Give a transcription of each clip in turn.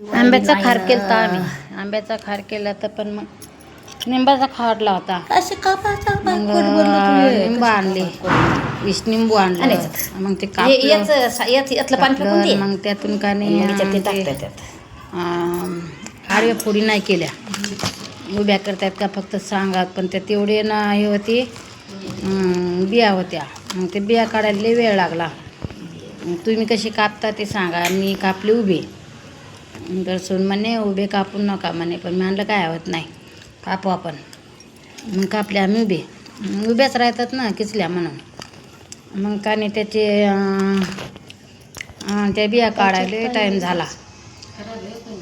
आंब्याचा खार केलता आम्ही. आंब्याचा खार केला तर पण मग निंबाचा खारला होता. असे कापायचं मग निंब आणले, 20 निंबू आणले. मग ते यातलं पाणी फेकून दे. मग त्यातून का ते नाही टाकतात. आडव्या फोडी नाही केल्या, उभ्या करतात का फक्त सांगा. पण त्या तेवढे ना हे होती, बिया होत्या. मग ते बिया काढायला लय वेळ लागला. मग तुम्ही कशी कापता ते सांगा. मी कापले उभे. तर सून म्हणे उभे कापून नका म्हणे, पण मी म्हणलं काय होत नाही, कापू आपण. मग कापले आम्ही उभे. उभ्याच राहतात ना किचल्या म्हणून. मग का नाही त्याचे त्या बिया काढायला टाईम झाला.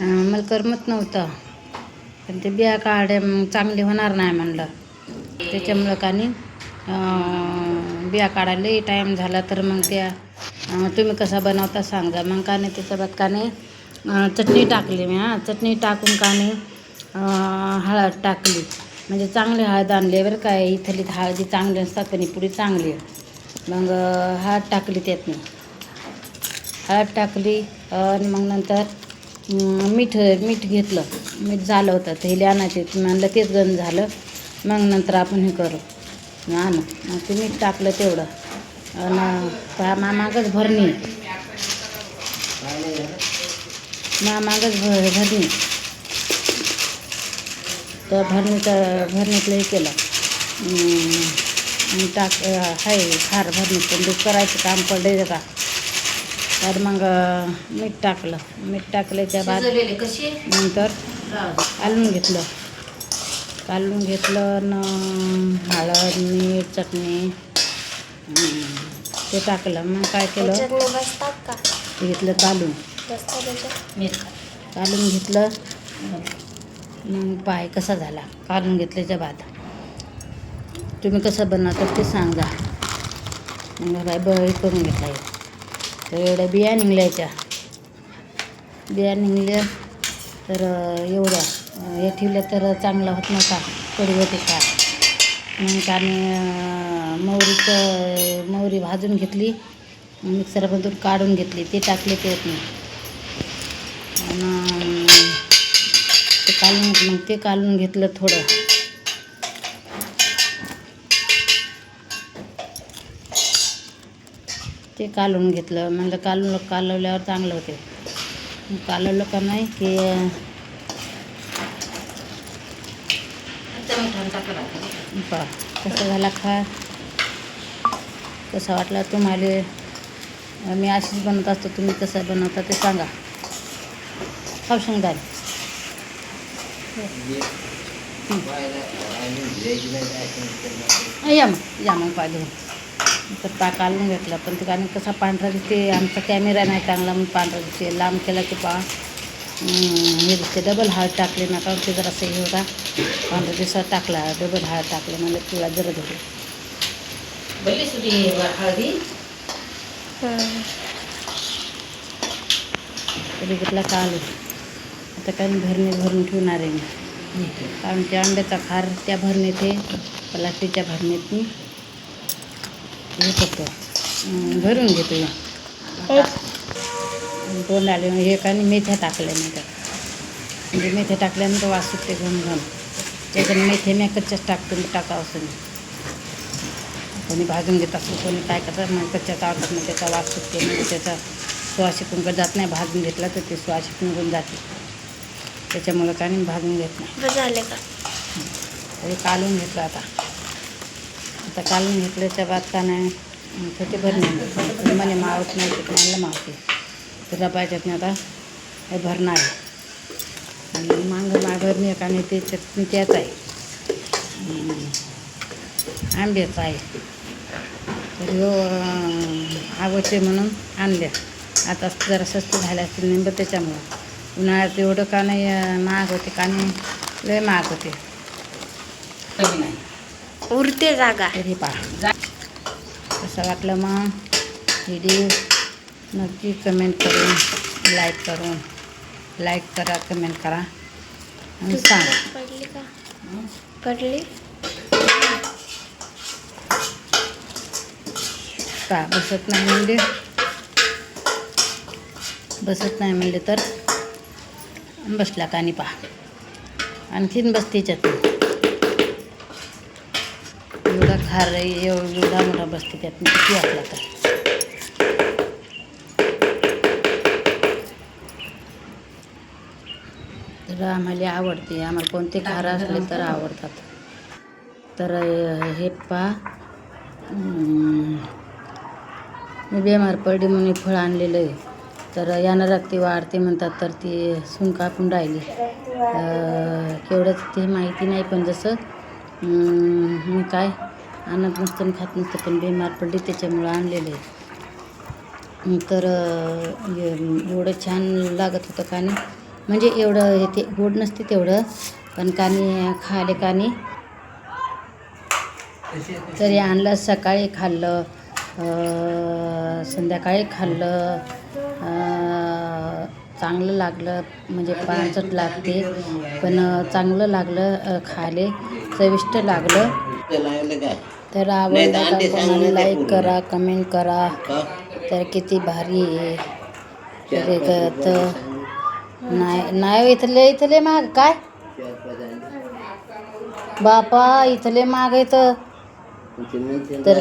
मला करमत नव्हतं, पण ते बिया काढे चांगले होणार नाही म्हणलं. त्याच्यामुळं का नाही बिया काढायला टाईम झाला. तर मग त्या तुम्ही कसा बनवता सांगा. मग का नाही त्याच्यात का नाही चटणी टाकली मी. चटणी टाकून का नाही हळद टाकली. म्हणजे चांगली हळद आणली बरं काय. इथली हळदी चांगली असतात पण ही पुडी चांगली आहे. मग हळद टाकली त्यातनं. हळद टाकली आणि मग नंतर मीठ घेतलं. मीठ झालं होतं ते आणायचे, म्हणलं तेच गंज झालं. मग नंतर आपण हे करू आणू. मग ते मीठ टाकलं तेवढं. आणि मागच भरणी भरणी तर भरणीतलं हे केलं. हाय खार भरणीत पण करायचं काम पडलं का. तर मग मीठ टाकलं. मीठ टाकल्याच्या बाद नंतर कालवून घेतलं न हळद मीठ चटणी ते टाकलं. मग काय केलं, ते घेतलं कालून घेतलं. मग पाय कसा झाला काढून घेतल्याच्या बाद. तुम्ही कसं बनवतात ते सांगा. मग काय हे करून घेतला. तर एवढ्या बिया निघल्याच्या. बिया निघल्या तर एवढ्या हे ठेवल्या तर चांगला होत नव्हता, कडी होते का. मग त्याने मोहरी भाजून घेतली, मिक्सरमधून काढून घेतली, ते टाकले त्यात. आणि ते काढून घेतलं थोडं. ते कालवून घेतलं. म्हणजे कालवल्यावर चांगलं होते. कालवलं का नाही की कसा झाला खा, कसा वाटला तुम्हाला. मी अशीच बनवत असतो, तुम्ही कसं बनवता ते सांगा. खाऊ शेंगदाणे या मग पाहिजे तर कालवून घेतला. पण ते कारण कसा पांढरा दिसते. आमचा कॅमेरा नाही चांगला म्हणून पांढरा दिसते. लांब केला की हे दिसते. डबल हळद टाकले ना, कारण ते जरा असं हे होता. पांढरा दिवसात टाकला, डबल हळद टाकलं म्हणजे तुला जरद होते. हळदी कधी घेतला कालू. आता काय भरून ठेवणार आहे मी. कारण त्या आंब्याचा खार त्या भरणीत आहे, प्लास्टिकच्या भरणीत मी हे करतो, भरून घेतो. दोन आले हे का मेथ्या टाकल्यानंतर, म्हणजे मेथ्या टाकल्यानंतर वास सुटते घम त्याच्याने मेथ्या मी कच्च्याच टाकतो. टाकावं असं कोणी भाजून घेत असतो, कोणी काय करतात मग कच्च्या टाकत नाही, त्याचा वास सुटते. म्हणजे त्याचा श्वास शिकून जात नाही. भाजून घेतला तर ते श्वास शिकून जाते. त्याच्यामुळं काय नाही भाजून घेत नाही. झाले का तरी कालवून घेतलं. आता कालवून घेतल्याच्या बाद का नाही छोटे भरणे म्हणे मावत नाही, ते मला मावते. तर पाहिजेत नाही. आता हे भरणार आहे आणि मागं भरणे का नाही ते चटणी त्याच आहे, आंब्याचं आहे. तर आवडते म्हणून आणल्या. आता जरा स्वस्त झाल्या असतील निंब, त्याच्यामुळं. उन्हाळ्यात एवढं का नाही महाग होते, का नाही लय महाग होते. कमी नाही उरते जागा. तरी पहा कसं वाटलं मग व्हिडिओ. नक्की कमेंट करून लाईक करा, कमेंट करा आणि सांगा. पडली का बसत नाही म्हणजे तर बसला कानी पहा आणखीन बसते त्याच्यात एवढा खार एवढा मोठा बसते त्यात किती असला तर तर आम्हाला आवडते आम्हाला कोणते खार असले तर आवडतात तर हे पहा मी बेमार पडली म्हणून फळ आणलेलं आहे तर यानं रक्ती वाढते म्हणतात तर ती सून कापून राहिली केवढंच ते माहिती नाही पण जसं मी काय आणत नसतं खात नसतं पण बेमार पडली त्याच्यामुळं आणलेलं आहे तर एवढं छान लागत होतं कानी म्हणजे एवढं हे ते गोड नसते तेवढं पण कानी खाले कानी तरी आणलं सकाळी खाल्लं संध्याकाळी खाल्लं चांगलं लागलं म्हणजे पाचट लागते पण चांगलं लागलं खाले चविष्ट लागलं तर आवडलं का कोणाला लाईक करा कमेंट करा तर किती भारी आहे तर नाही इथले माग काय बापा इथले माग येतं तर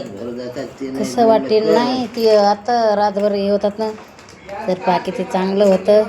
कसं वाटेल नाही ती आता रातभर हे होतात ना तर बाकी ते चांगलं होतं